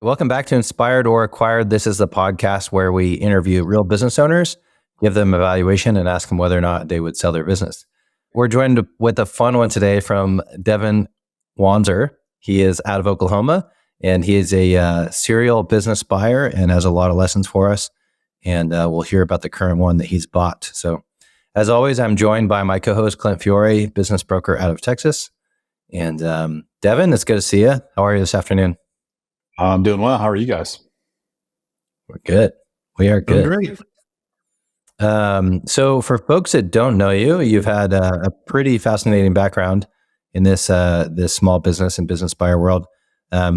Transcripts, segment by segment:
Welcome back to Inspired or Acquired. This is the podcast where we interview real business owners, give them a valuation, and ask them whether or not they would sell their business. We're joined with a fun one today from Devin Wanzor. He is out of Oklahoma, and he is a serial business buyer and has a lot of lessons for us. And we'll hear about the current one that he's bought. So, as always, I'm joined by my co-host, Clint Fiore, business broker out of Texas. And Devin, it's good to see you. How are you this afternoon? I'm doing well. How are you guys? We're good. We are good. Great. So for folks that don't know you, you've had a pretty fascinating background in this small business and business buyer world. Why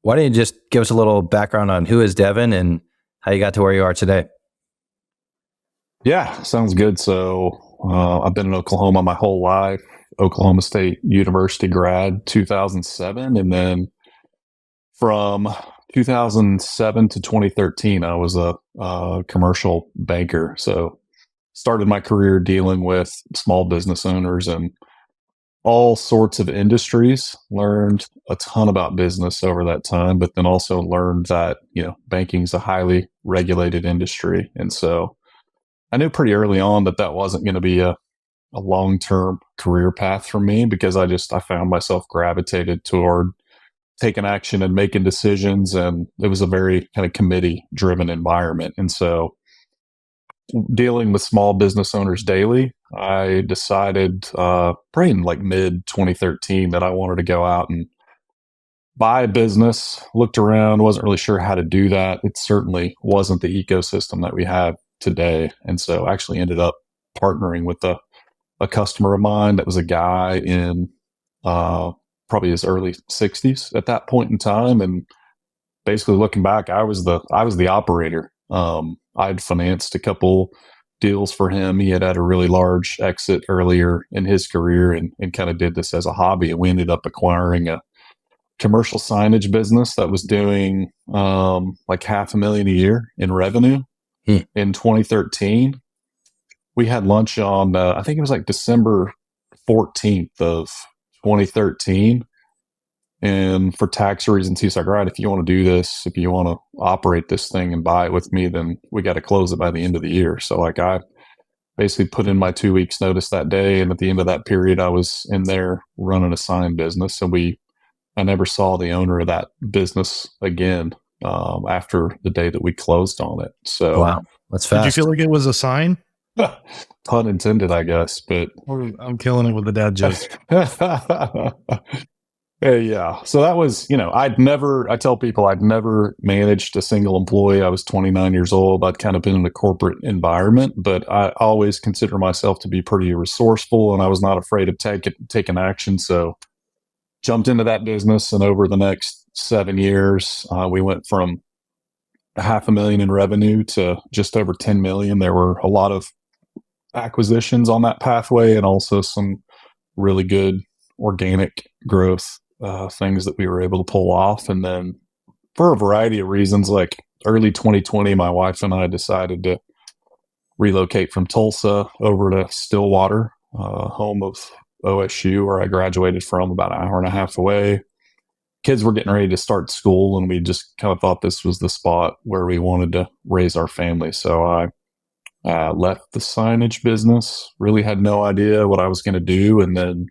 don't you just give us a little background on who is Devin and how you got to where you are today? Yeah, sounds good. So I've been in Oklahoma my whole life. Oklahoma State University grad, 2007, and then from 2007 to 2013, I was a commercial banker. So started my career dealing with small business owners and all sorts of industries. Learned a ton about business over that time, but then also learned that, banking is a highly regulated industry. And so I knew pretty early on that wasn't going to be a long-term career path for me, because I found myself gravitated toward taking action and making decisions. And it was a very kind of committee driven environment. And so dealing with small business owners daily, I decided probably in like mid 2013 that I wanted to go out and buy a business. Looked around, wasn't really sure how to do that. It certainly wasn't the ecosystem that we have today. And so actually ended up partnering with a customer of mine that was a guy in probably his early 60s at that point in time. And basically looking back, I was the operator. I'd financed a couple deals for him. He had a really large exit earlier in his career and kind of did this as a hobby. And we ended up acquiring a commercial signage business that was doing like $500,000 a year in revenue. In 2013. We had lunch on, I think it was like December 14th of 2013. And for tax reasons, he's like, all right, if you want to do this, if you want to operate this thing and buy it with me, then we got to close it by the end of the year. So like I basically put in my 2 weeks notice that day. And at the end of that period, I was in there running a sign business. And I never saw the owner of that business again after the day that we closed on it. So wow, that's fast. Did you feel like it was a sign? Pun intended, I guess, but I'm killing it with the dad jokes. Yeah. So that was, I tell people I'd never managed a single employee. I was 29 years old. I'd kind of been in a corporate environment, but I always consider myself to be pretty resourceful, and I was not afraid of taking action. So jumped into that business, and over the next 7 years, we went from $500,000 in revenue to just over 10 million. There were a lot of acquisitions on that pathway, and also some really good organic growth things that we were able to pull off. And then for a variety of reasons, like early 2020, my wife and I decided to relocate from Tulsa over to Stillwater, home of OSU, where I graduated from, about an hour and a half away. Kids were getting ready to start school, and we just kind of thought this was the spot where we wanted to raise our family. So I left the signage business, really had no idea what I was going to do. And then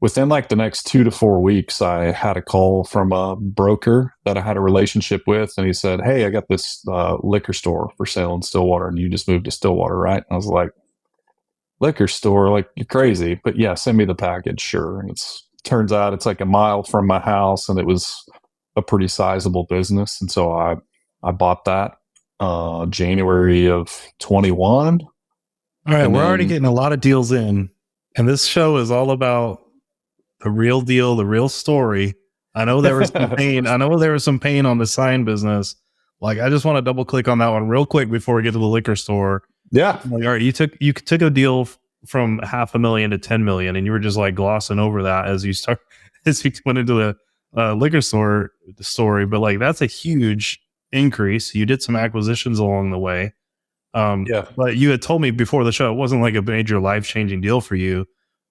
within like the next 2 to 4 weeks, I had a call from a broker that I had a relationship with. And he said, hey, I got this liquor store for sale in Stillwater, and you just moved to Stillwater, right? And I was like, liquor store? Like, you're crazy. But yeah, send me the package. Sure. And turns out it's like a mile from my house, and it was a pretty sizable business. And so I bought that January of 21. All right, we're already getting a lot of deals in, and this show is all about the real deal, the real story. I know there was some pain. I know there was some pain on the sign business. Like, I just want to double click on that one real quick before we get to the liquor store. Yeah. Like, all right, you took a deal from $500,000 to 10 million, and you were just like glossing over that as you went into the liquor store story. But like, that's a huge increase. You did some acquisitions along the way. Yeah. But you had told me before the show it wasn't like a major life-changing deal for you.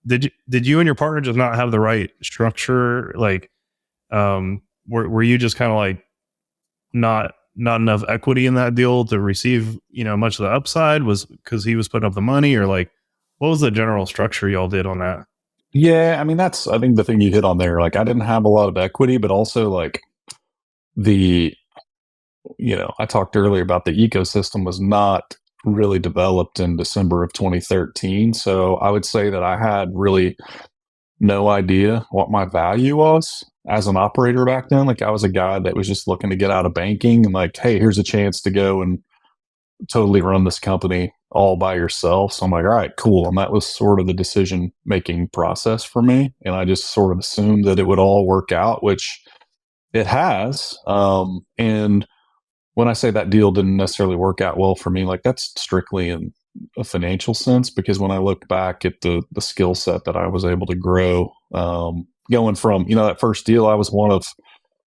Did you and your partner just not have the right structure? Like, were you just kind of like not enough equity in that deal to receive, much of the upside? Was because he was putting up the money, or like what was the general structure y'all did on that? Yeah, I mean, that's, I think, the thing you hit on there. Like, I didn't have a lot of equity, but also like the, I talked earlier about the ecosystem was not really developed in December of 2013. So I would say that I had really no idea what my value was as an operator back then. Like, I was a guy that was just looking to get out of banking and like, hey, here's a chance to go and totally run this company all by yourself. So I'm like, all right, cool. And that was sort of the decision making process for me. And I just sort of assumed that it would all work out, which it has. And when I say that deal didn't necessarily work out well for me, like that's strictly in a financial sense, because when I look back at the skill set that I was able to grow, going from, that first deal, I was one of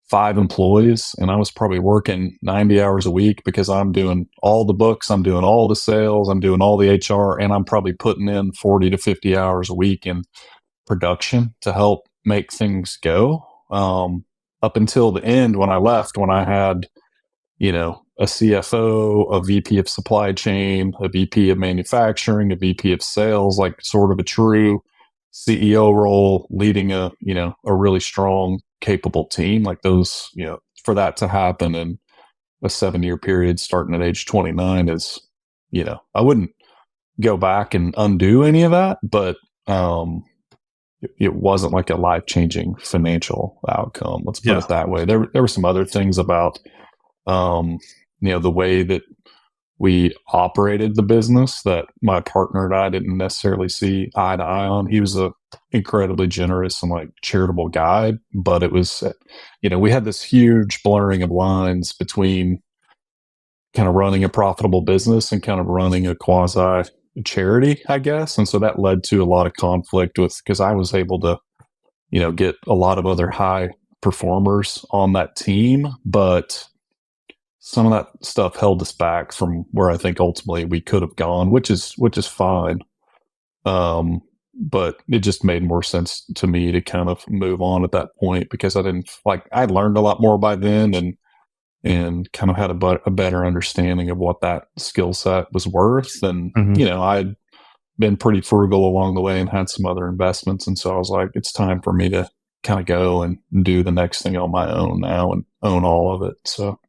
5 employees and I was probably working 90 hours a week because I'm doing all the books, I'm doing all the sales, I'm doing all the HR, and I'm probably putting in 40 to 50 hours a week in production to help make things go. Up until the end, when I left, when I had, a CFO, a VP of supply chain, a VP of manufacturing, a VP of sales, like sort of a true CEO role, leading a really strong, capable team. Like those, for that to happen in a 7-year period starting at age 29 is, I wouldn't go back and undo any of that, but it wasn't like a life-changing financial outcome. Let's put it that way. There were some other things about the way that we operated the business that my partner and I didn't necessarily see eye to eye on. He was a incredibly generous and like charitable guy, but it was, we had this huge blurring of lines between kind of running a profitable business and kind of running a quasi charity, I guess. And so that led to a lot of conflict because I was able to, get a lot of other high performers on that team, but some of that stuff held us back from where I think ultimately we could have gone, which is fine. But it just made more sense to me to kind of move on at that point because I learned a lot more by then and kind of had a better understanding of what that skill set was worth. And, I'd been pretty frugal along the way and had some other investments. And so I was like, it's time for me to kind of go and do the next thing on my own now and own all of it. So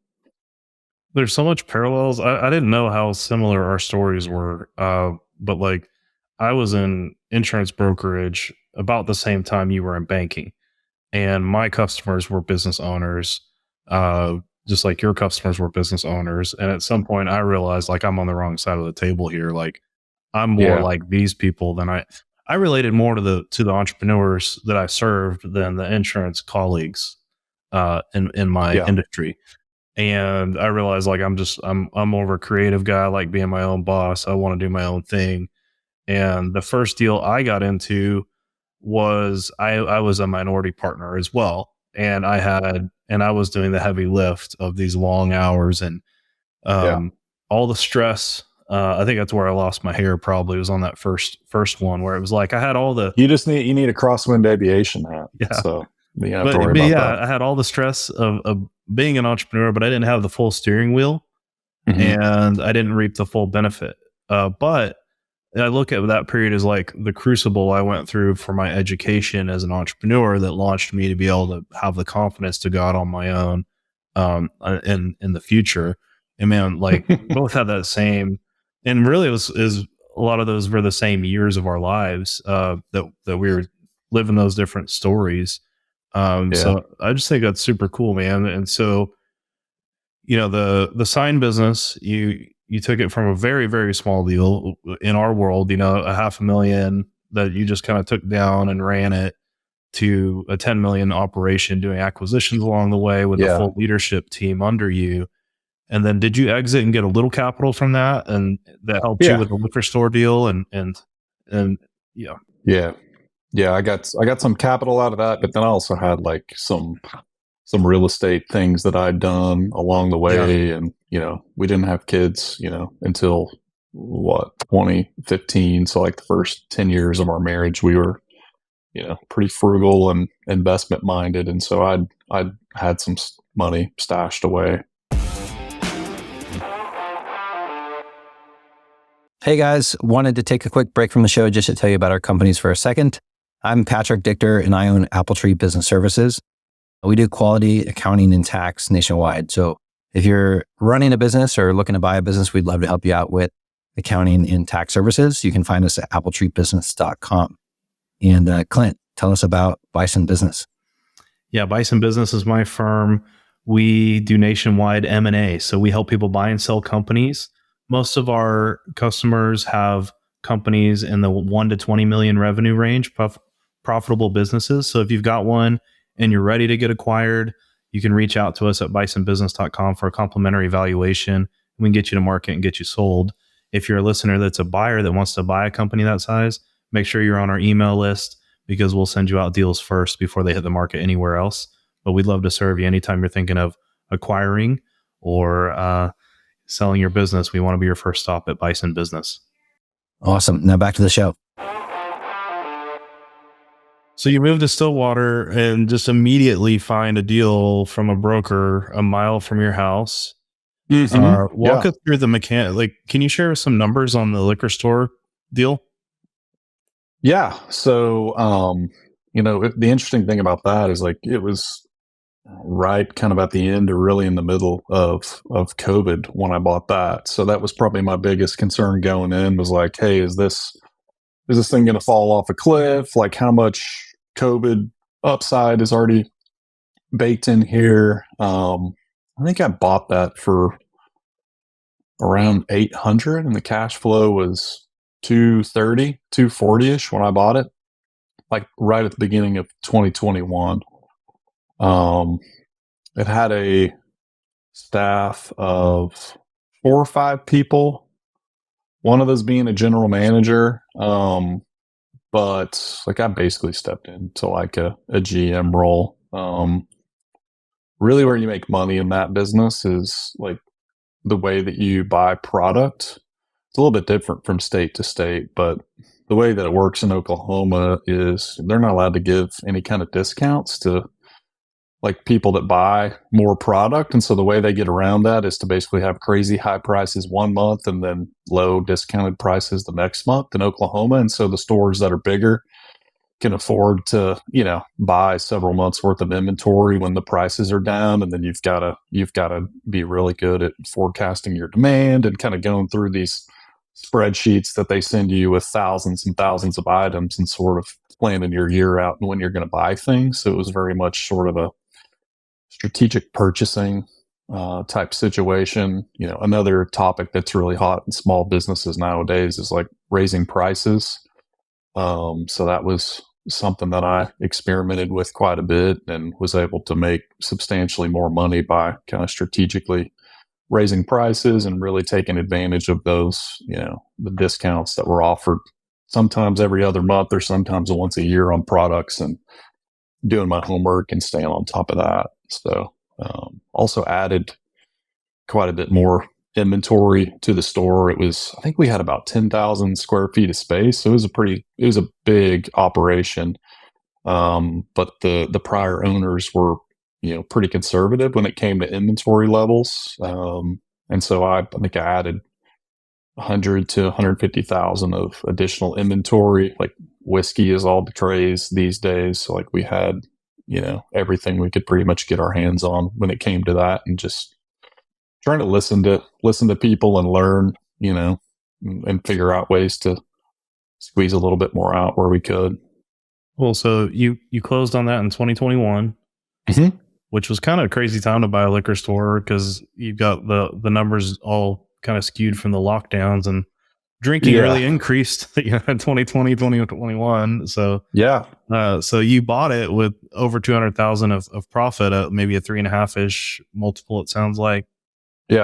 there's so much parallels. I didn't know how similar our stories were. But like I was in insurance brokerage about the same time you were in banking, and my customers were business owners, just like your customers were business owners. And at some point I realized like I'm on the wrong side of the table here. Like I'm more like these people than I related more to the entrepreneurs that I served than the insurance colleagues in my industry. And I realized like I'm more of a creative guy. I like being my own boss. I want to do my own thing. And the first deal I got into was I was a minority partner as well. And I was doing the heavy lift of these long hours and all the stress. I think that's where I lost my hair. Probably was on that first one where it was like I had all the. You need a crosswind aviation hat. Yeah. So you have to worry about that. I had all the stress of being an entrepreneur, but I didn't have the full steering wheel, and I didn't reap the full benefit. But I look at that period as like the crucible I went through for my education as an entrepreneur that launched me to be able to have the confidence to go out on my own in the future. And man, like both had that same. And really, it was a lot of those were the same years of our lives that we were living those different stories. So I just think that's super cool, man. And so, the sign business, you took it from a very, very small deal in our world, $500,000 that you just kind of took down and ran it to a 10 million operation, doing acquisitions along the way with the full leadership team under you. And then did you exit and get a little capital from that? And that helped you with the liquor store deal and Yeah, I got some capital out of that, but then I also had like some real estate things that I'd done along the way. And, we didn't have kids, until 2015. So like the first 10 years of our marriage, we were, pretty frugal and investment minded. And so I'd had some money stashed away. Hey guys, wanted to take a quick break from the show just to tell you about our companies for a second. I'm Patrick Dichter and I own Appletree Business Services. We do quality accounting and tax nationwide. So if you're running a business or looking to buy a business, we'd love to help you out with accounting and tax services. You can find us at appletreebusiness.com. And Clint, tell us about Bison Business. Yeah, Bison Business is my firm. We do nationwide M&A. So we help people buy and sell companies. Most of our customers have companies in the 1 to 20 million revenue range, profitable businesses. So if you've got one and you're ready to get acquired, you can reach out to us at bisonbusiness.com for a complimentary evaluation. We can get you to market and get you sold. If you're a listener that's a buyer that wants to buy a company that size, make sure you're on our email list because we'll send you out deals first before they hit the market anywhere else. But we'd love to serve you anytime you're thinking of acquiring or selling your business. We want to be your first stop at Bison Business. Awesome. Now back to the show. So you moved to Stillwater and just immediately find a deal from a broker a mile from your house. Walk us through the mechanic. Like, can you share some numbers on the liquor store deal? Yeah. So, the interesting thing about that is like it was right kind of at the end or really in the middle of COVID when I bought that. So that was probably my biggest concern going in was like, hey, is this thing going to fall off a cliff? Like how much COVID upside is already baked in here? I think I bought that for around 800 and the cash flow was 230, 240-ish when I bought it, like right at the beginning of 2021. It had a staff of 4 or 5 people, one of those being a general manager. But like I basically stepped into like a GM role. Really where you make money in that business is like the way that you buy product. It's a little bit different from state to state, but the way that it works in Oklahoma is they're not allowed to give any kind of discounts to like people that buy more product. And so the way they get around that is to basically have crazy high prices one month and then low discounted prices the next month in Oklahoma. And so the stores that are bigger can afford to, buy several months worth of inventory when the prices are down. And then you've got to be really good at forecasting your demand and kind of going through these spreadsheets that they send you with thousands and thousands of items and sort of planning your year out and when you're going to buy things. So it was very much sort of a strategic purchasing type situation. Another topic that's really hot in small businesses nowadays is like raising prices. So that was something that I experimented with quite a bit and was able to make substantially more money by kind of strategically raising prices and really taking advantage of those, the discounts that were offered sometimes every other month or sometimes once a year on products and doing my homework and staying on top of that. So also added quite a bit more inventory to the store. I think we had about 10,000 square feet of space. So it was a big operation. But the prior owners were, pretty conservative when it came to inventory levels. And so I think I added 100 to 150,000 of additional inventory. Like whiskey is all the craze these days. So like we had, everything we could pretty much get our hands on when it came to that, and just trying to listen to people and learn, and figure out ways to squeeze a little bit more out where we could. Well, so you closed on that in 2021, which was kind of a crazy time to buy a liquor store because you've got the numbers all kind of skewed from the lockdowns, and drinking really increased in 2020, 2021. So so you bought it with over 200,000 of profit at maybe a 3.5-ish multiple, it sounds like. Yeah.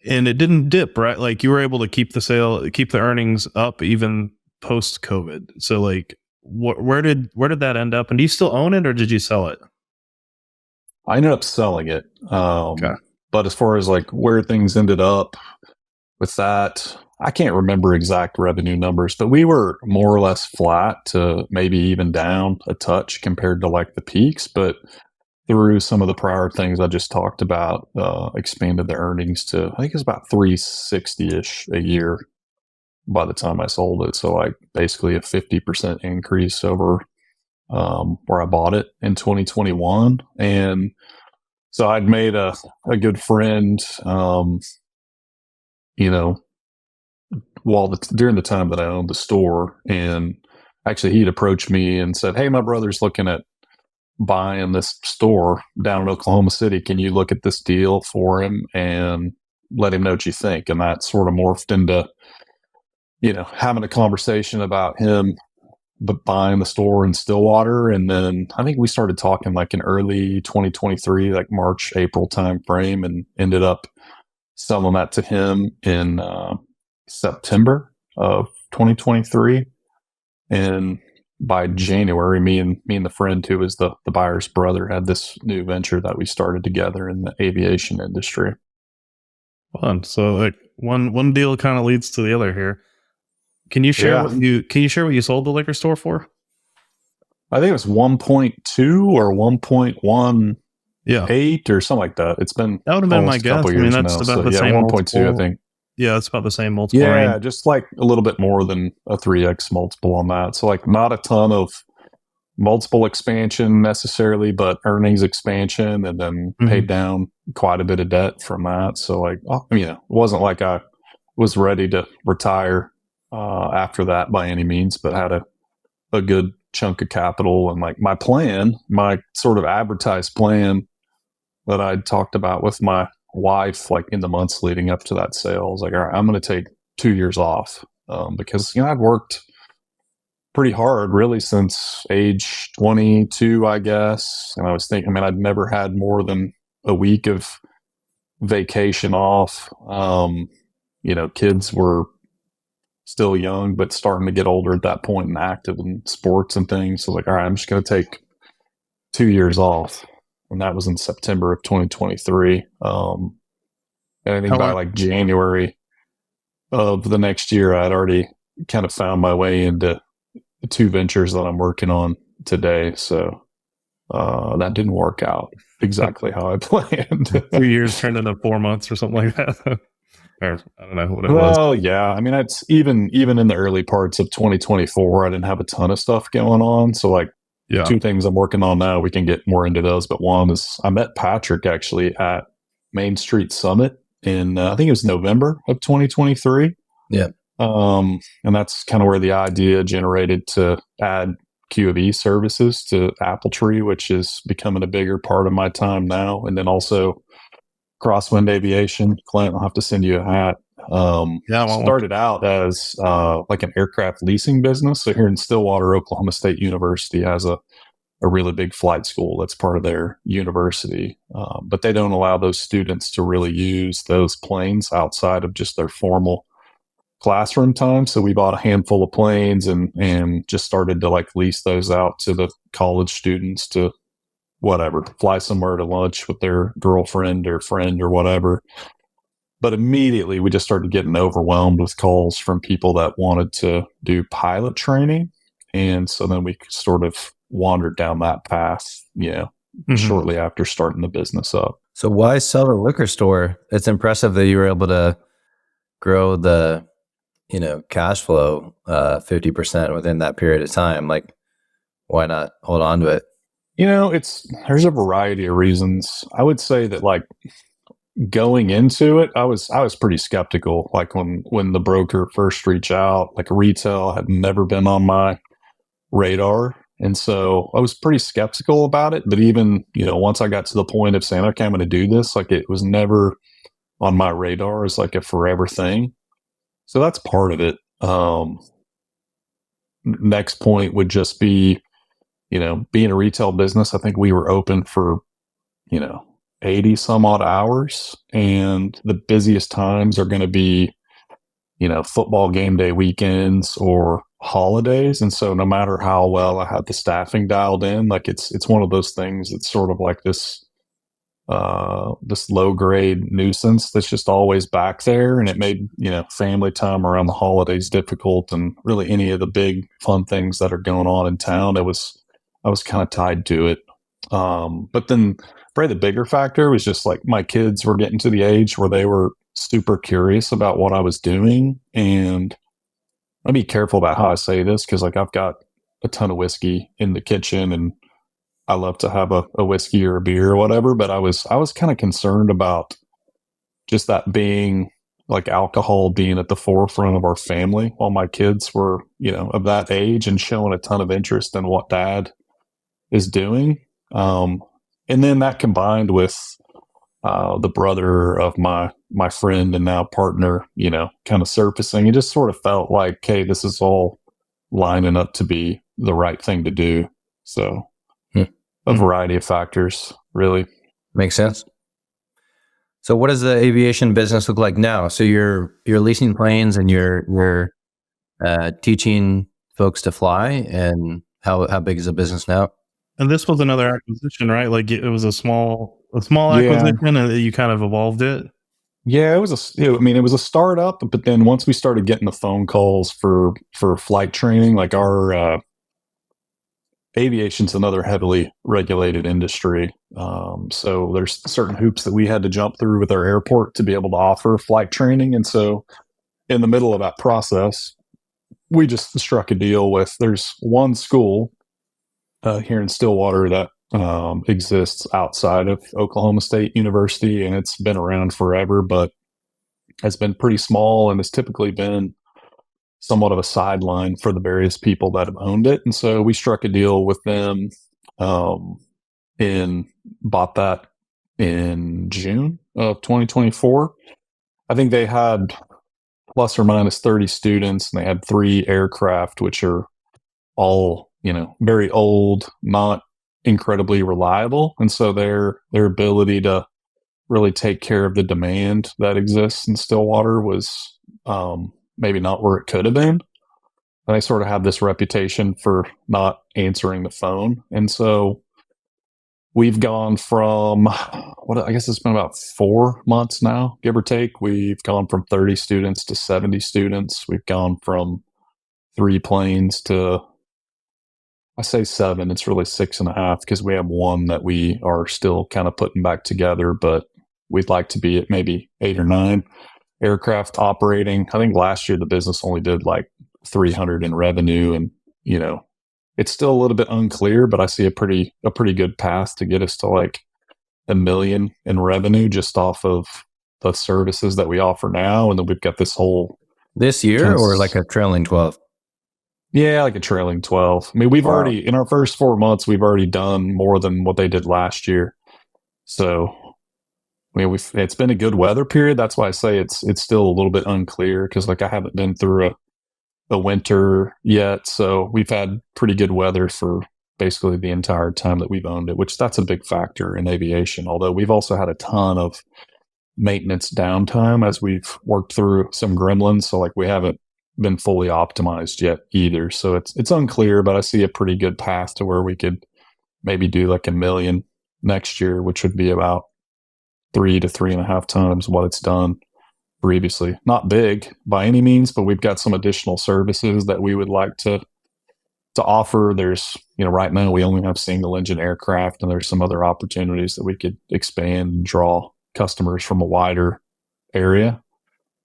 And it didn't dip, right? Like you were able to keep the earnings up even post COVID. So like where did that end up? And do you still own it or did you sell it? I ended up selling it. Okay. But as far as like where things ended up with that, I can't remember exact revenue numbers, but we were more or less flat to maybe even down a touch compared to like the peaks. But through some of the prior things I just talked about, expanded the earnings to, I think it's about 360-ish a year by the time I sold it. So like basically a 50% increase over where I bought it in 2021. And so I'd made a good friend, you know, during the time that I owned the store. And actually he'd approached me and said, "Hey, my brother's looking at buying this store down in Oklahoma City. Can you look at this deal for him and let him know what you think?" And that sort of morphed into, having a conversation about him buying the store in Stillwater. And then I think we started talking like in early 2023, like March, April time frame, and ended up selling that to him in September of 2023. And by January, me and the friend who was the buyer's brother had this new venture that we started together in the aviation industry. Fun. So like one deal kind of leads to the other here. Can you share what you sold the liquor store for? I think it was 1.2 or 1.18 or something like that. It's been that would have been my guess. I mean, that's about the same 1.2, I think. Yeah, it's about the same multiple. Yeah, just like a little bit more than a 3x multiple on that. So like not a ton of multiple expansion necessarily, but earnings expansion, and then paid down quite a bit of debt from that. So like, it wasn't like I was ready to retire after that by any means, but had a good chunk of capital. And like my sort of advertised plan that I'd talked about with my wife, like in the months leading up to that sale, I was like, all right, I'm going to take 2 years off because, I'd worked pretty hard really since age 22, I guess. And I was thinking, I'd never had more than a week of vacation off. Kids were still young, but starting to get older at that point and active in sports and things. So like, all right, I'm just going to take 2 years off. And that was in September of 2023. And I think by like January of the next year, I'd already kind of found my way into the 2 ventures that I'm working on today. So that didn't work out exactly how I planned. 3 years turned into 4 months or something like that. Or I don't know what it was. Well, yeah. It's even in the early parts of 2024, I didn't have a ton of stuff going on. So like, 2 things I'm working on now, we can get more into those. But one is I met Patrick actually at Main Street Summit in, I think it was November of 2023. Yeah. And that's kind of where the idea generated to add Q of E services to Appletree, which is becoming a bigger part of my time now. And then also Crosswind Aviation. Clint, I'll have to send you a hat. Started out as like an aircraft leasing business. So here in Stillwater, Oklahoma State University has a really big flight school that's part of their university. But they don't allow those students to really use those planes outside of just their formal classroom time. So we bought a handful of planes and just started to like lease those out to the college students to whatever, fly somewhere to lunch with their girlfriend or friend or whatever. But immediately we just started getting overwhelmed with calls from people that wanted to do pilot training. And so then we sort of wandered down that path, shortly after starting the business up. So why sell the liquor store? It's impressive that you were able to grow the, cash flow 50% within that period of time. Like, why not hold on to it? There's a variety of reasons. I would say that like going into it, I was pretty skeptical. Like when the broker first reached out, like retail had never been on my radar. And so I was pretty skeptical about it. But even, once I got to the point of saying, okay, I'm going to do this, like it was never on my radar as like a forever thing. So that's part of it. Next point would just be, being a retail business. I think we were open for, 80 some odd hours, and the busiest times are going to be, football game day weekends or holidays. And so no matter how well I had the staffing dialed in, like it's one of those things that's sort of like this low grade nuisance that's just always back there. And it made, family time around the holidays difficult, and really any of the big fun things that are going on in town, I was kind of tied to it. But then probably the bigger factor was just like my kids were getting to the age where they were super curious about what I was doing. And I'll be careful about how I say this because like I've got a ton of whiskey in the kitchen and I love to have a whiskey or a beer or whatever. But I was kind of concerned about just that being like alcohol being at the forefront of our family while my kids were, of that age and showing a ton of interest in what dad is doing. And then that combined with the brother of my friend and now partner, kind of surfacing, it just sort of felt like, hey, this is all lining up to be the right thing to do. So a variety of factors, really. Makes sense. So what does the aviation business look like now? So you're leasing planes and you're teaching folks to fly, and how big is the business now? And this was another acquisition, right? Like it was a small acquisition, and you kind of evolved it. Yeah, it was a startup, but then once we started getting the phone calls for flight training, like our aviation's another heavily regulated industry. So there's certain hoops that we had to jump through with our airport to be able to offer flight training. And so in the middle of that process, we just struck a deal with, there's one school here in Stillwater that exists outside of Oklahoma State University, and it's been around forever, but has been pretty small and has typically been somewhat of a sideline for the various people that have owned it. And so we struck a deal with them and bought that in June of 2024. I think they had plus or minus 30 students, and they had 3 aircraft, which are all, very old, not incredibly reliable. And so their ability to really take care of the demand that exists in Stillwater was maybe not where it could have been. And they sort of have this reputation for not answering the phone. And so we've gone from, I guess it's been about 4 months now, give or take. We've gone from 30 students to 70 students. We've gone from 3 planes to, I say 7, it's really 6.5 because we have one that we are still kind of putting back together, but we'd like to be at maybe 8 or 9 aircraft operating. I think last year the business only did like 300 in revenue, and it's still a little bit unclear, but I see a pretty good path to get us to like $1 million in revenue just off of the services that we offer now. And then we've got this whole this year or like a trailing 12. Yeah, like a trailing 12. I mean, we've already, in our first 4 months, we've already done more than what they did last year. So, I mean, it's been a good weather period. That's why I say it's still a little bit unclear because, like, I haven't been through a winter yet. So we've had pretty good weather for basically the entire time that we've owned it, which that's a big factor in aviation. Although we've also had a ton of maintenance downtime as we've worked through some gremlins. So, like, we haven't been fully optimized yet either. So it's unclear, but I see a pretty good path to where we could maybe do like $1 million next year, which would be about 3 to 3.5 times what it's done previously. Not big by any means, but we've got some additional services that we would like to offer. There's, right now we only have single engine aircraft, and there's some other opportunities that we could expand and draw customers from a wider area.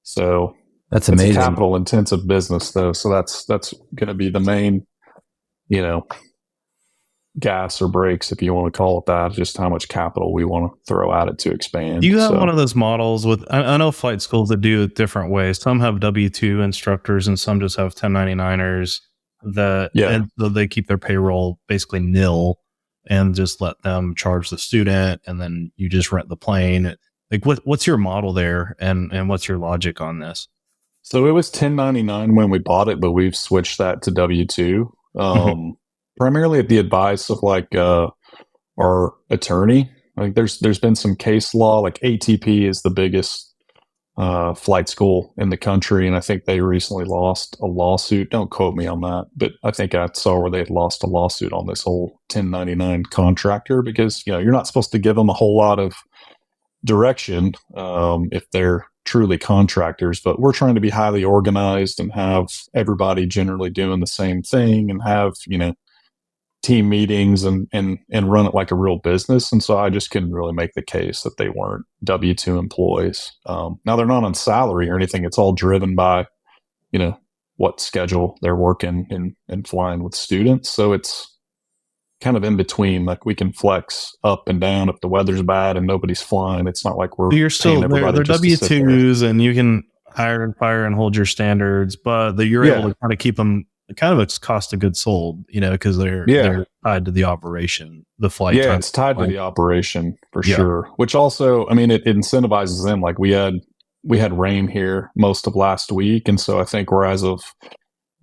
So that's amazing. It's a capital intensive business though. So that's going to be the main, gas or brakes, if you want to call it that, just how much capital we want to throw at it to expand. Do you have one of those models with, I know flight schools that do it different ways. Some have W-2 instructors and some just have 1099ers and so they keep their payroll basically nil and just let them charge the student, and then you just rent the plane. Like what's your model there, and what's your logic on this? So it was 1099 when we bought it, but we've switched that to W-2, primarily at the advice of like our attorney. Like there's been some case law, like ATP is the biggest flight school in the country, and I think they recently lost a lawsuit. Don't quote me on that, but I think I saw where they had lost a lawsuit on this whole 1099 contractor because you're not supposed to give them a whole lot of direction if they're truly contractors, but we're trying to be highly organized and have everybody generally doing the same thing and have team meetings and run it like a real business. And so I just couldn't really make the case that they weren't W-2 employees. Now they're not on salary or anything. It's all driven by, what schedule they're working and flying with students. So it's kind of in between. Like we can flex up and down if the weather's bad and nobody's flying. It's not like we're you're still they're W-2s and you can hire and fire and hold your standards, but you're able to kind of keep them kind of a cost of goods sold, because they're tied to the operation, the flight. Yeah, it's tied to the operation for sure. Which also, it incentivizes them. Like we had rain here most of last week, and so I think whereas of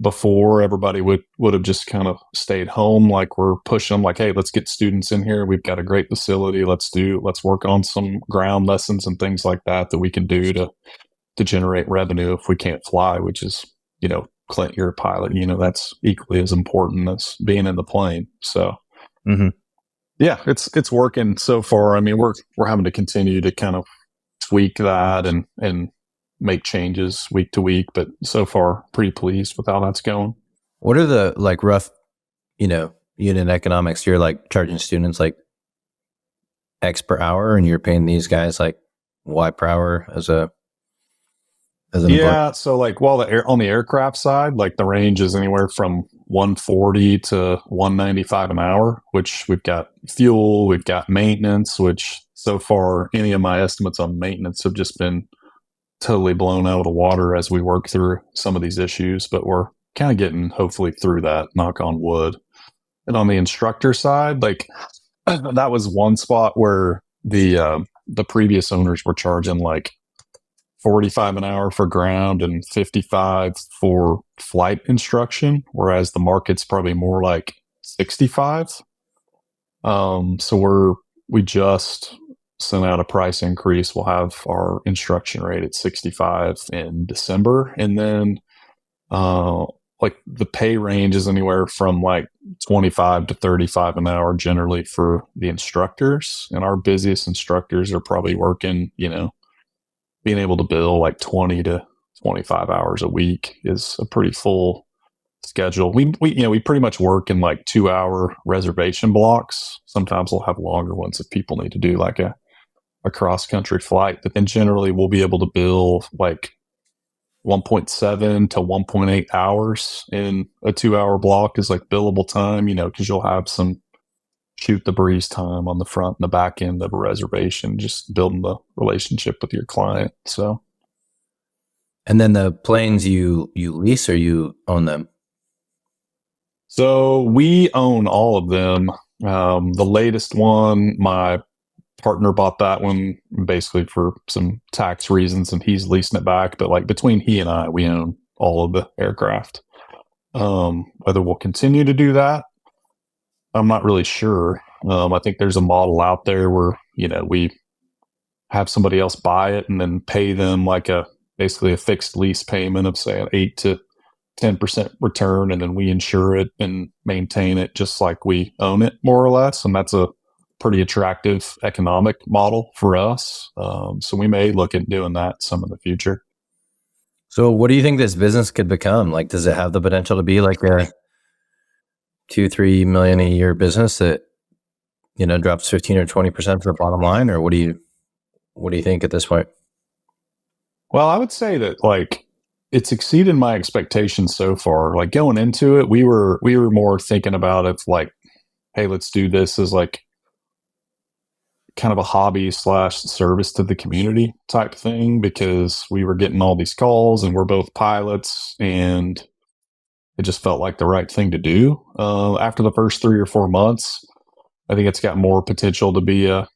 before everybody would have just kind of stayed home, like we're pushing them like, hey, let's get students in here. We've got a great facility. Let's work on some ground lessons and things like that we can do to generate revenue if we can't fly, which is, Clint, you're a pilot, that's equally as important as being in the plane. So yeah, it's working so far. We're having to continue to kind of tweak that and make changes week to week, but so far pretty pleased with how that's going. What are the rough, unit economics? You're charging students X per hour and you're paying these guys Y per hour as an employee? So while on the aircraft side, the range is anywhere from 140 to 195 an hour, which we've got fuel, we've got maintenance, which so far any of my estimates on maintenance have just been totally blown out of the water as we work through some of these issues, but we're kind of getting hopefully through that, knock on wood. And on the instructor side, that was one spot where the previous owners were charging $45 an hour for ground and $55 for flight instruction, whereas the market's probably more like $65. So we just sent out a price increase. We'll have our instruction rate at $65 in December, and then the pay range is anywhere from $25 to $35 an hour generally for the instructors, and our busiest instructors are probably working, being able to bill 20 to 25 hours a week is a pretty full schedule. We pretty much work in 2-hour reservation blocks. Sometimes we'll have longer ones if people need to do a cross country flight, but then generally we'll be able to bill 1.7 to 1.8 hours in a 2-hour block is billable time, because you'll have some shoot the breeze time on the front and the back end of a reservation, just building the relationship with your client. So, and then the planes you lease or you own them? So we own all of them. The latest one, my partner bought that one basically for some tax reasons, and he's leasing it back. But between he and I, we own all of the aircraft. Whether we'll continue to do that, I'm not really sure. I think there's a model out there where, we have somebody else buy it and then pay them basically a fixed lease payment of say an 8 to 10% return. And then we insure it and maintain it just like we own it more or less. And that's a pretty attractive economic model for us. So we may look at doing that some in the future. So what do you think this business could become? Does it have the potential to be a $2-3 million a year business that drops 15 or 20% for the bottom line, or what do you think at this point? Well, I would say that it's exceeded my expectations so far. Going into it, we were more thinking about it hey, let's do this as kind of a hobby / service to the community type thing, because we were getting all these calls and we're both pilots and it just felt like the right thing to do. After the first 3 or 4 months, I think it's got more potential to be a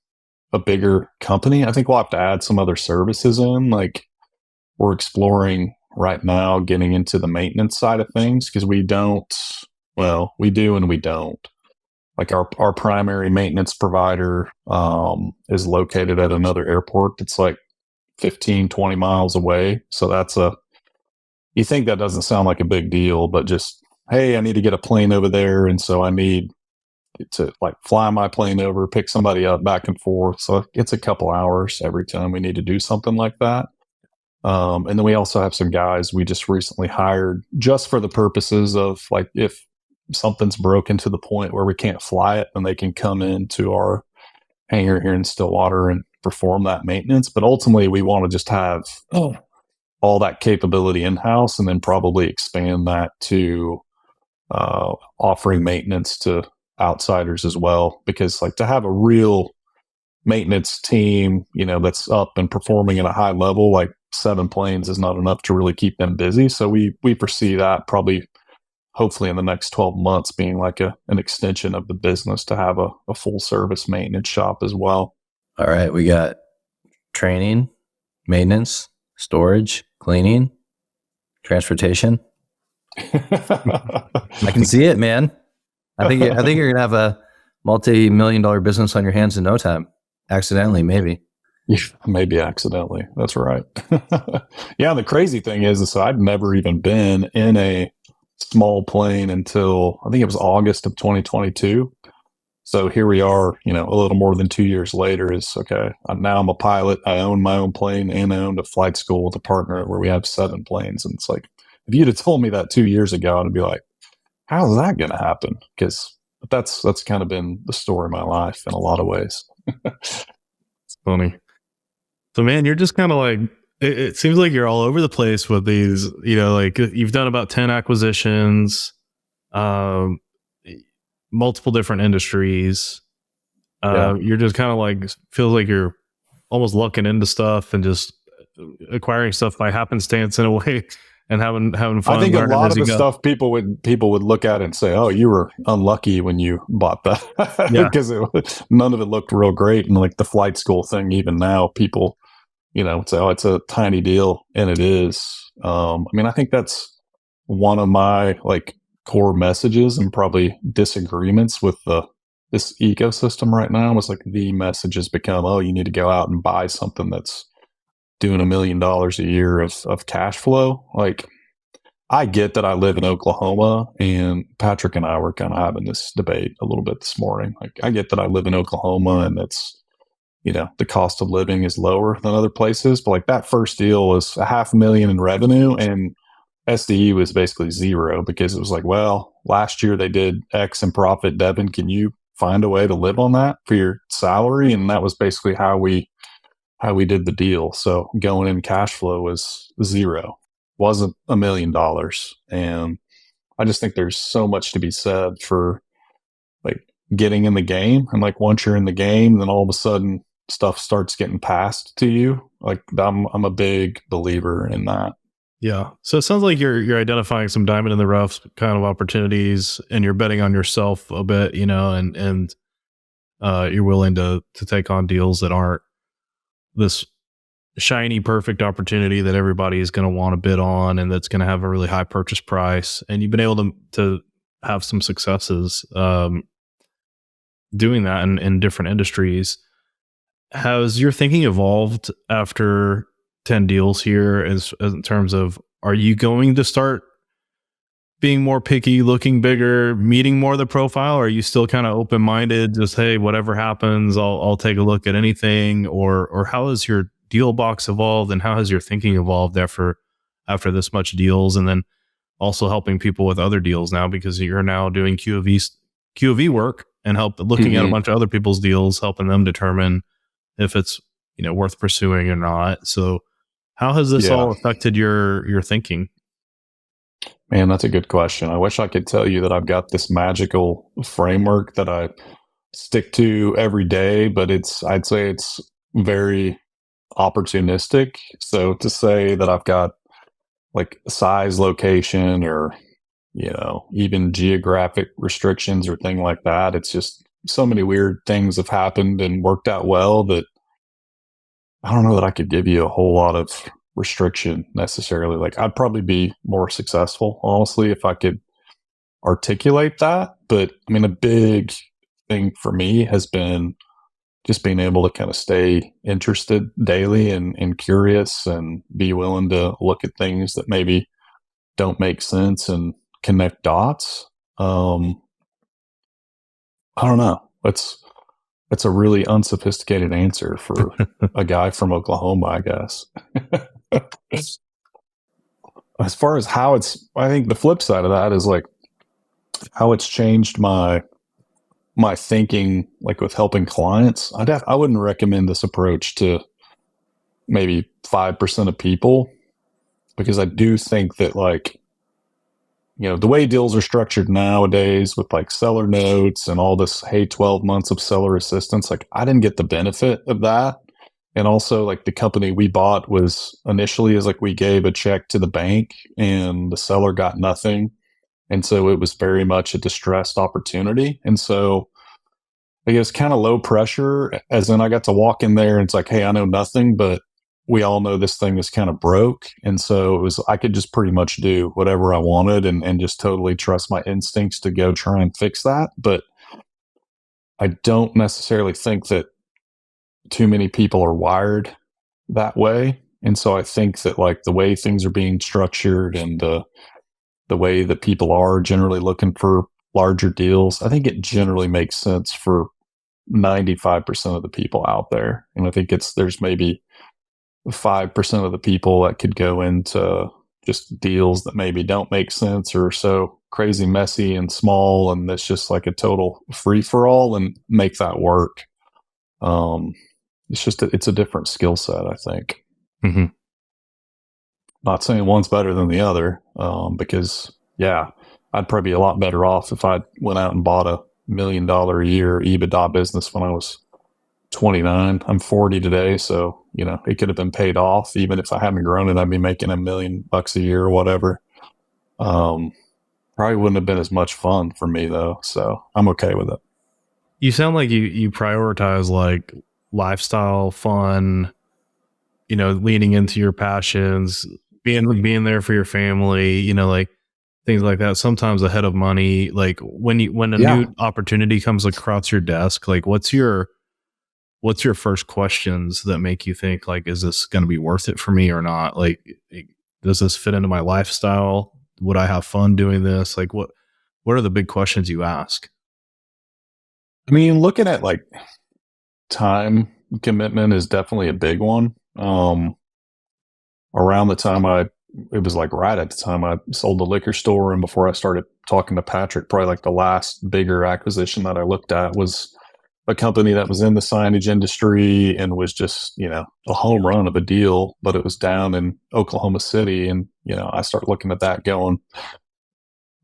bigger company. I think we'll have to add some other services in. We're exploring right now getting into the maintenance side of things, because we do and we don't. Our primary maintenance provider is located at another airport that's 15, 20 miles away. So you think that doesn't sound like a big deal, but just, hey, I need to get a plane over there. And so I need to fly my plane over, pick somebody up back and forth. So it's a couple hours every time we need to do something like that. And then we also have some guys we just recently hired just for the purposes of if something's broken to the point where we can't fly it, then they can come into our hangar here in Stillwater and perform that maintenance. But ultimately, we want to just have all that capability in-house, and then probably expand that to offering maintenance to outsiders as well. Because like to have a real maintenance team, that's up and performing at a high level, like 7 planes is not enough to really keep them busy. So we foresee that probably, hopefully in the next 12 months, being like an extension of the business to have a full service maintenance shop as well. All right. We got training, maintenance, storage, cleaning, transportation. I can see it, man. I think you're going to have a multi-million-dollar business on your hands in no time. Accidentally, maybe. Yeah, maybe accidentally. That's right. Yeah, the crazy thing is so I'd never even been in a small plane until I think it was August of 2022. So here we are, a little more than 2 years later is okay. Now I'm a pilot. I own my own plane, and I owned a flight school with a partner where we have 7 planes. And it's like, if you'd have told me that 2 years ago, I'd be like, how's that going to happen? Because that's kind of been the story of my life in a lot of ways. It's funny. So man, you're just kind of like, it seems like you're all over the place with these, like you've done about 10 acquisitions, multiple different industries. You're just kind of like, feels like you're almost lucking into stuff and just acquiring stuff by happenstance in a way and having fun. I think a lot of the stuff people would look at and say, "Oh, you were unlucky when you bought that," because none of it looked real great. And like the flight school thing, even now, people, would say, "Oh, it's a tiny deal," and it is. I think that's one of my like core messages and probably disagreements with this ecosystem right now. Was like the message has become, "Oh, you need to go out and buy something that's doing $1 million a year of cash flow." Like, I get that I live in Oklahoma, and Patrick and I were kind of having this debate a little bit this morning. Like, I get that I live in Oklahoma and it's, the cost of living is lower than other places. But like that first deal was $500,000 in revenue, and SDE was basically zero because it was like, well, last year they did X in profit. Devin, can you find a way to live on that for your salary? And that was basically how we did the deal. So going in cash flow was zero, wasn't $1 million. And I just think there's so much to be said for like getting in the game. And like once you're in the game, then all of a sudden stuff starts getting passed to you. Like I'm a big believer in that. Yeah. So it sounds like you're identifying some diamond in the rough kind of opportunities, and you're betting on yourself a bit, and you're willing to take on deals that aren't this shiny, perfect opportunity that everybody is going to want to bid on, and that's going to have a really high purchase price. And you've been able to have some successes doing that in different industries. Has your thinking evolved after 10 deals here as in terms of, are you going to start being more picky, looking bigger, meeting more of the profile? Or are you still kind of open-minded, just, hey, whatever happens, I'll take a look at anything? Or how has your deal box evolved, and how has your thinking evolved after this much deals, and then also helping people with other deals now, because you're now doing QOV work and looking at a bunch of other people's deals, helping them determine if it's worth pursuing or not. So how has this all affected your thinking? Man, that's a good question. I wish I could tell you that I've got this magical framework that I stick to every day, but I'd say it's very opportunistic. So to say that I've got like size, location, or even geographic restrictions or thing like that, it's just so many weird things have happened and worked out well that I don't know that I could give you a whole lot of restriction necessarily. Like, I'd probably be more successful, honestly, if I could articulate that. But a big thing for me has been just being able to kind of stay interested daily and curious, and be willing to look at things that maybe don't make sense and connect dots. I don't know. It's a really unsophisticated answer for a guy from Oklahoma, I guess. As far as how I think the flip side of that is like, how it's changed my thinking, like with helping clients, I wouldn't recommend this approach to maybe 5% of people, because I do think that, like, the way deals are structured nowadays with like seller notes and all this, hey, 12 months of seller assistance, like I didn't get the benefit of that. And also, like, the company we bought was initially as like we gave a check to the bank and the seller got nothing. And so it was very much a distressed opportunity. And so I guess kind of low pressure, as in I got to walk in there and it's like, hey, I know nothing, but we all know this thing is kind of broke. And so it was, I could just pretty much do whatever I wanted and just totally trust my instincts to go try and fix that. But I don't necessarily think that too many people are wired that way. And so I think that, like, the way things are being structured and the way that people are generally looking for larger deals, I think it generally makes sense for 95% of the people out there. And I think there's maybe 5% of the people that could go into just deals that maybe don't make sense or so crazy messy and small, and that's just like a total free for all, and make that work. It's just it's a different skill set, I think. Mm-hmm. Not saying one's better than the other, because I'd probably be a lot better off if I went out and bought $1 million a year EBITDA business when I was 29. I'm 40 today, so it could have been paid off. Even if I hadn't grown it, I'd be making $1 million a year or whatever. Probably wouldn't have been as much fun for me though, so I'm okay with it. You sound like you prioritize like lifestyle, fun, leaning into your passions, being there for your family, like things like that. Sometimes ahead of money. Like when a new opportunity comes across your desk, like what's your first questions that make you think, like, is this going to be worth it for me or not? Like, does this fit into my lifestyle? Would I have fun doing this? Like, what are the big questions you ask? I mean, looking at like time commitment is definitely a big one. Around the time it was like right at the time I sold the liquor store, and before I started talking to Patrick, probably like the last bigger acquisition that I looked at was a company that was in the signage industry and was just, a home run of a deal, but it was down in Oklahoma City. And, I start looking at that going,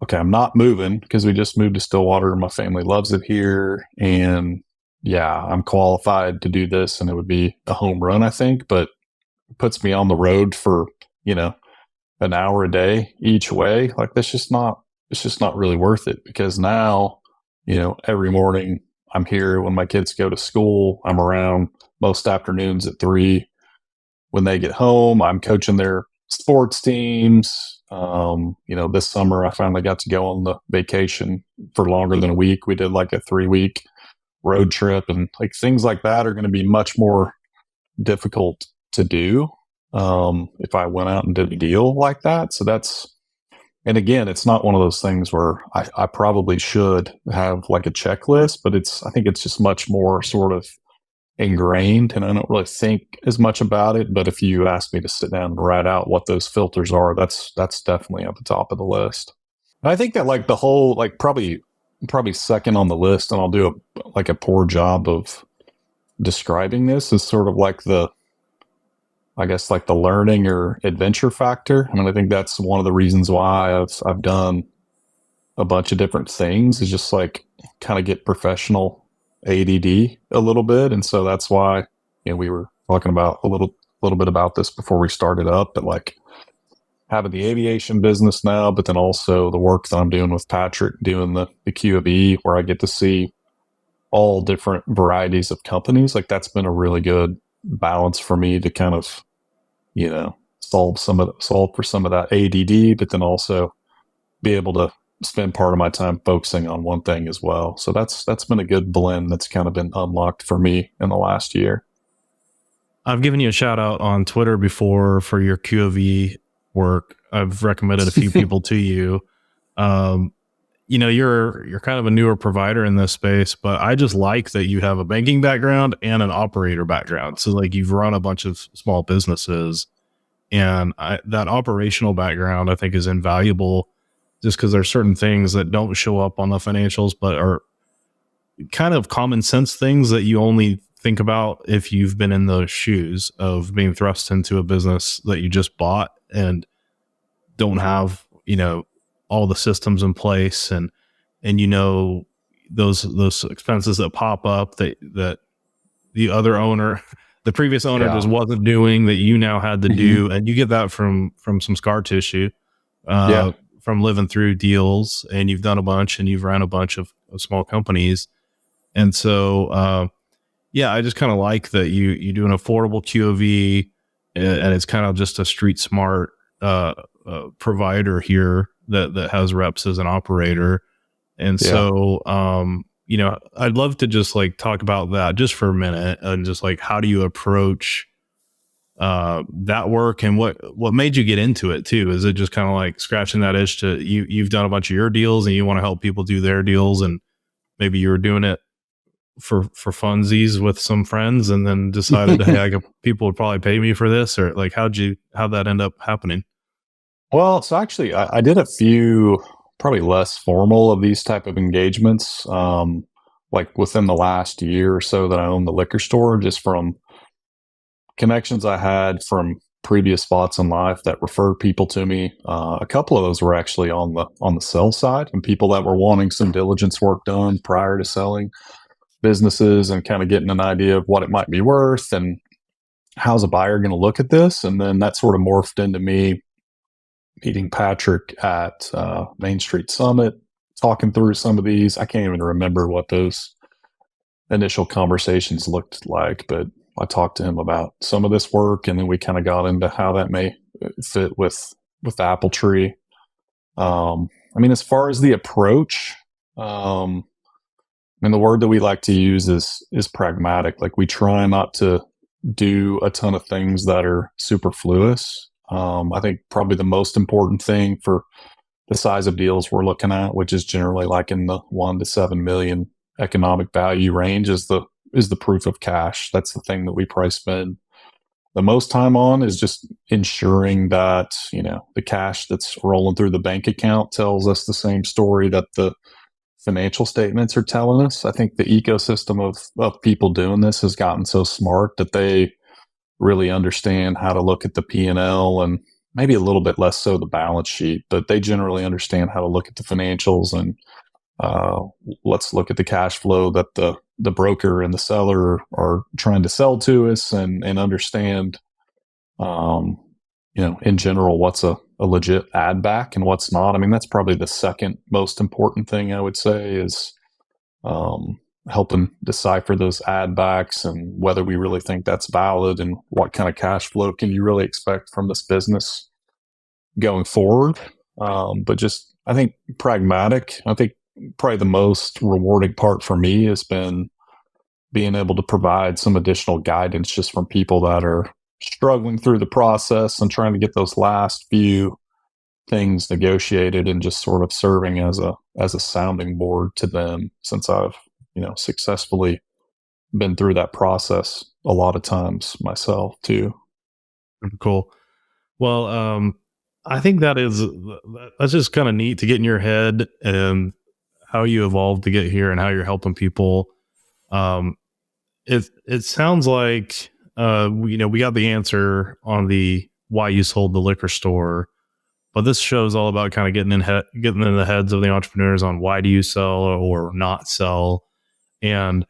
okay, I'm not moving because we just moved to Stillwater and my family loves it here. And I'm qualified to do this and it would be a home run, I think, but it puts me on the road for, an hour a day each way. Like it's just not really worth it, because now, every morning I'm here when my kids go to school. I'm around most afternoons at 3. When they get home, I'm coaching their sports teams. This summer I finally got to go on the vacation for longer than a week. We did like a 3-week road trip, and like things like that are going to be much more difficult to do if I went out and did a deal like that. So and again, it's not one of those things where I probably should have like a checklist, but I think it's just much more sort of ingrained, and I don't really think as much about it. But if you ask me to sit down and write out what those filters are, that's definitely at the top of the list. And I think that like the whole, like probably second on the list, and I'll do a poor job of describing this, is sort of like the learning or adventure factor. I mean, I think that's one of the reasons why I've done a bunch of different things, is just like kind of get professional ADD a little bit. And so that's why, we were talking about a little bit about this before we started up, but like having the aviation business now, but then also the work that I'm doing with Patrick, doing the Q of E, where I get to see all different varieties of companies. Like that's been a really good balance for me to kind of, solve for some of that ADD, but then also be able to spend part of my time focusing on one thing as well. So that's been a good blend that's kind of been unlocked for me in the last year. I've given you a shout out on Twitter before for your Q of E work. I've recommended a few people to you. You're kind of a newer provider in this space, but I just like that you have a banking background and an operator background. So like you've run a bunch of small businesses, and that operational background I think is invaluable just because there's certain things that don't show up on the financials, but are kind of common sense things that you only think about if you've been in those shoes of being thrust into a business that you just bought and don't have, all the systems in place, and those expenses that pop up that the other owner, the previous owner just wasn't doing, that you now had to do. And you get that from some scar tissue, from living through deals, and you've done a bunch and you've ran a bunch of small companies. And so, I just kind of like that you do an affordable QOV, and it's kind of just a street smart provider here that has reps as an operator. And so, I'd love to just like talk about that just for a minute, and just like, how do you approach that work, and what made you get into it too? Is it just kind of like scratching that itch to you've done a bunch of your deals and you want to help people do their deals, and maybe you were doing it for funsies with some friends, and then decided, hey, people would probably pay me for this? Or like, how'd that end up happening? Well, so actually, I did a few probably less formal of these type of engagements, like within the last year or so that I owned the liquor store, just from connections I had from previous spots in life that referred people to me. A couple of those were actually on the sell side, and people that were wanting some diligence work done prior to selling businesses and kind of getting an idea of what it might be worth and how's a buyer going to look at this. And then that sort of morphed into me meeting Patrick at Main Street Summit, talking through some of these. I can't even remember what those initial conversations looked like, but I talked to him about some of this work, and then we kind of got into how that may fit with Apple Tree. As far as the approach, the word that we like to use is pragmatic. Like, we try not to do a ton of things that are superfluous. I think probably the most important thing for the size of deals we're looking at, which is generally like in the 1 to 7 million economic value range, is the proof of cash. That's the thing that we probably spend the most time on, is just ensuring that, the cash that's rolling through the bank account tells us the same story that the financial statements are telling us. I think the ecosystem of people doing this has gotten so smart that they really understand how to look at the P&L, and maybe a little bit less so the balance sheet, but they generally understand how to look at the financials, and let's look at the cash flow that the broker and the seller are trying to sell to us, and understand, in general, what's a legit add back and what's not. That's probably the second most important thing, I would say, is helping decipher those add backs and whether we really think that's valid, and what kind of cash flow can you really expect from this business going forward. But just, I think, pragmatic. I think probably the most rewarding part for me has been being able to provide some additional guidance just from people that are struggling through the process and trying to get those last few things negotiated, and just sort of serving as a sounding board to them, since I've successfully been through that process a lot of times myself too. Cool. Well, I think that's just kind of neat to get in your head, and how you evolved to get here and how you're helping people. It sounds like we got the answer on the why you sold the liquor store, but this show is all about kind of getting in the heads of the entrepreneurs on why do you sell or not sell. And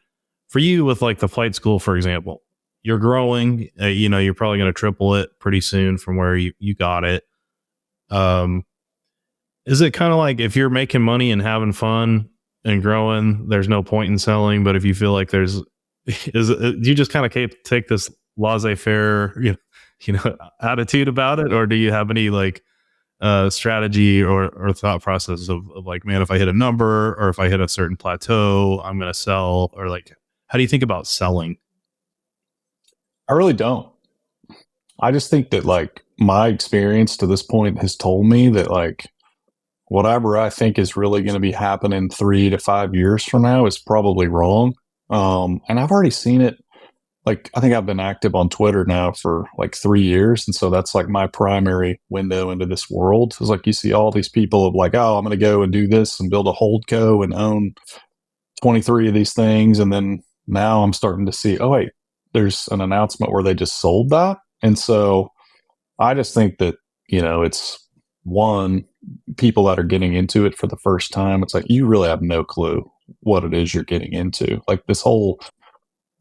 for you, with like the flight school, for example, you're growing. You're probably going to triple it pretty soon from where you got it. Is it kind of like, if you're making money and having fun and growing, there's no point in selling? But if you feel like do you just kind of take this laissez-faire, attitude about it, or do you have any like strategy or thought process of like, man, if I hit a number, or if I hit a certain plateau, I'm going to sell? Or like, how do you think about selling? I really don't. I just think that, like, my experience to this point has told me that, like, whatever I think is really going to be happening 3 to 5 years from now is probably wrong. And I've already seen it. like, I think I've been active on Twitter now for like 3 years. And so that's like my primary window into this world. It's like you see all these people of like, oh, I'm going to go and do this and build a holdco and own 23 of these things. And then now I'm starting to see, oh, wait, there's an announcement where they just sold that. And so I just think that, it's one, people that are getting into it for the first time, it's like you really have no clue what it is you're getting into. Like this whole,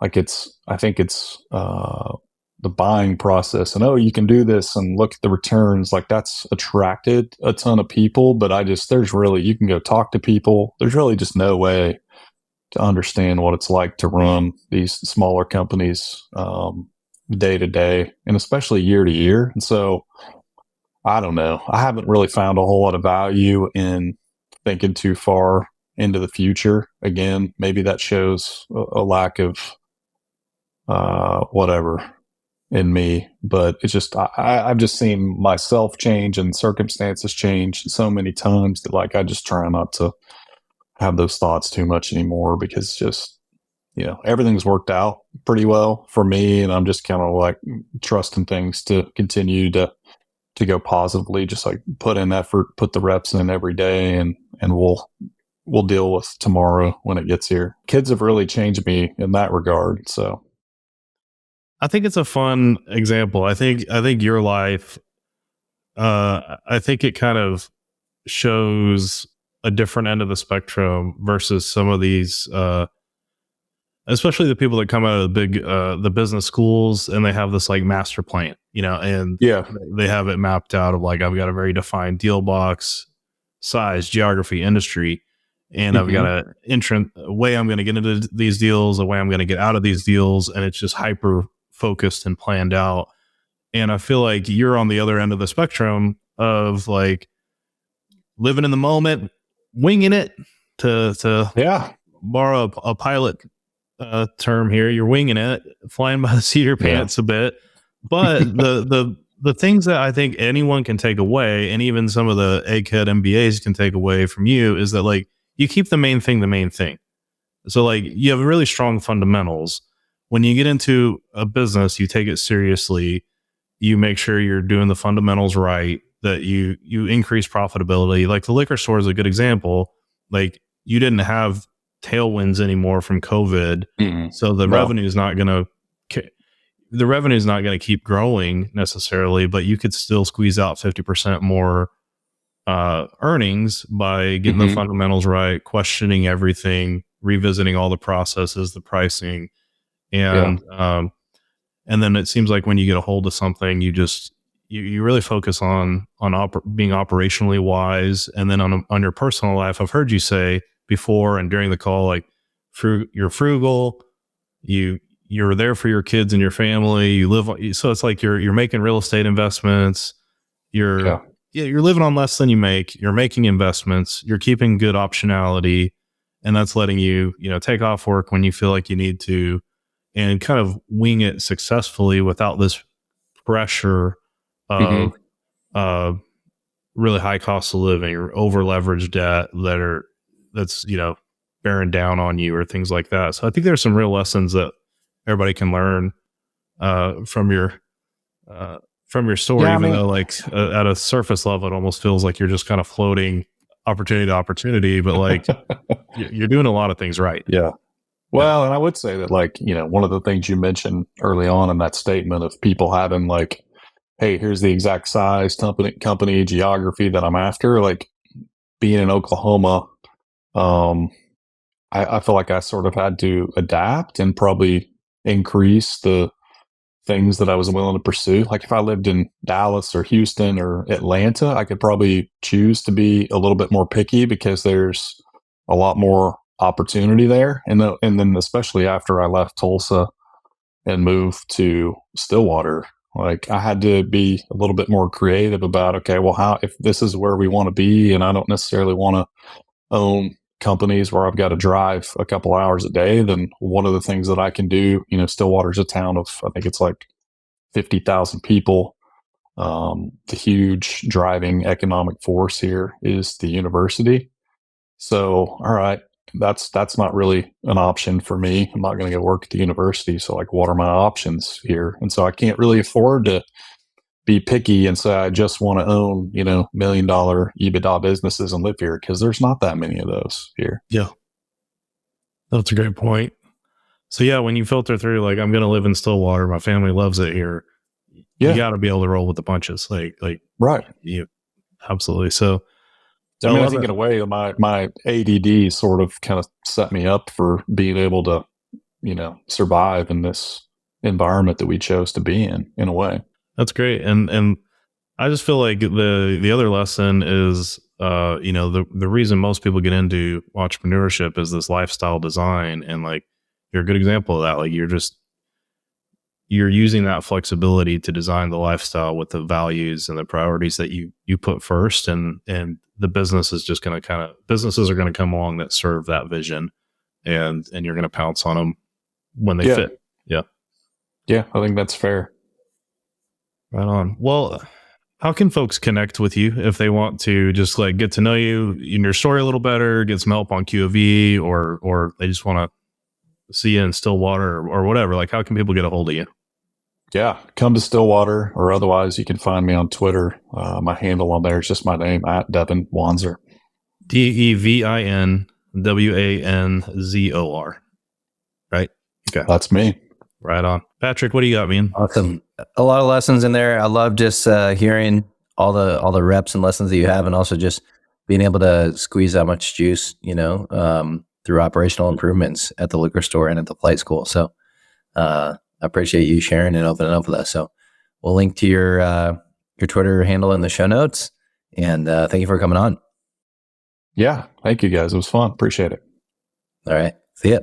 like I think it's the buying process and, oh, you can do this and look at the returns. Like that's attracted a ton of people, but there's really, you can go talk to people. There's really just no way to understand what it's like to run these smaller companies day to day and especially year to year. And so I don't know. I haven't really found a whole lot of value in thinking too far into the future. Again, maybe that shows a lack of whatever in me, but it's just I've just seen myself change and circumstances change so many times that like I just try not to have those thoughts too much anymore because just everything's worked out pretty well for me, and I'm just kind of like trusting things to continue to go positively. Just like put in effort, put the reps in every day, and we'll deal with tomorrow when it gets here. Kids have really changed me in that regard. So I think it's a fun example. I think your life, I think it kind of shows a different end of the spectrum versus some of these, especially the people that come out of the business schools and they have this like master plan, and they have it mapped out of like, I've got a very defined deal box, size, geography, industry, and I've got a way I'm going to get into these deals, a way I'm going to get out of these deals, and it's just hyper focused and planned out. And I feel like you're on the other end of the spectrum of like living in the moment, winging it, to borrow a pilot term here. You're winging it, flying by the seat of your pants a bit. But the things that I think anyone can take away, and even some of the ACAD MBAs can take away from you, is that like you keep the main thing. So like you have really strong fundamentals. When you get into a business, you take it seriously. You make sure you're doing the fundamentals right, that you increase profitability. Like the liquor store is a good example. Like you didn't have tailwinds anymore from COVID. So the revenue is not going to keep growing necessarily, but you could still squeeze out 50% more earnings by getting the fundamentals right, questioning everything, revisiting all the processes, the pricing. And then it seems like when you get a hold of something, you just you really focus on being operationally wise. And then on your personal life, I've heard you say before and during the call, like you're frugal, you're there for your kids and your family. You live, so it's like you're making real estate investments. You're living on less than you make. You're making investments. You're keeping good optionality, and that's letting you take off work when you feel like you need to, and kind of wing it successfully without this pressure of really high cost of living or over leveraged debt that's bearing down on you or things like that. So I think there's some real lessons that everybody can learn from your story, even though like at a surface level, it almost feels like you're just kind of floating opportunity to opportunity, but like you're doing a lot of things right. Yeah. Well, and I would say that like, one of the things you mentioned early on in that statement of people having like, hey, here's the exact size, company geography that I'm after. Like being in Oklahoma, I feel like I sort of had to adapt and probably increase the things that I was willing to pursue. Like if I lived in Dallas or Houston or Atlanta, I could probably choose to be a little bit more picky because there's a lot more opportunity there. And then especially after I left Tulsa and moved to Stillwater, like I had to be a little bit more creative about, okay, well, if this is where we want to be, and I don't necessarily want to own companies where I've got to drive a couple hours a day, then one of the things that I can do, Stillwater's a town of, I think it's like 50,000 people. The huge driving economic force here is the university. So, all right, that's not really an option for me. I'm not going to go work at the university. So like, what are my options here? And so I can't really afford to be picky and say, I just want to own, $1 million EBITDA businesses and live here, because there's not that many of those here. Yeah. That's a great point. So yeah, when you filter through, like, I'm going to live in Stillwater, my family loves it here. Yeah. You got to be able to roll with the punches. Like, right. You absolutely. So, I think in a way, my ADD sort of kind of set me up for being able to, survive in this environment that we chose to be in a way. That's great. And I just feel like the other lesson is, the reason most people get into entrepreneurship is this lifestyle design. And like, you're a good example of that. Like, you're using that flexibility to design the lifestyle with the values and the priorities that you put first. And the business is just going to businesses are going to come along that serve that vision, and you're going to pounce on them when they fit. Yeah. Yeah. I think that's fair. Right on. Well, how can folks connect with you if they want to just like get to know you in your story a little better, get some help on QOV, or they just want to see you in Stillwater or whatever? Like, how can people get a hold of you? Yeah, come to Stillwater, or otherwise you can find me on Twitter. My handle on there is just my name, @Devin Wanzor. DEVINWANZOR. Right? Okay. That's me. Right on. Patrick, what do you got, man? Awesome. A lot of lessons in there. I love just hearing all the reps and lessons that you have, and also just being able to squeeze that much juice, through operational improvements at the liquor store and at the flight school. So I appreciate you sharing and opening up with us. So we'll link to your Twitter handle in the show notes. And thank you for coming on. Yeah. Thank you, guys. It was fun. Appreciate it. All right. See ya.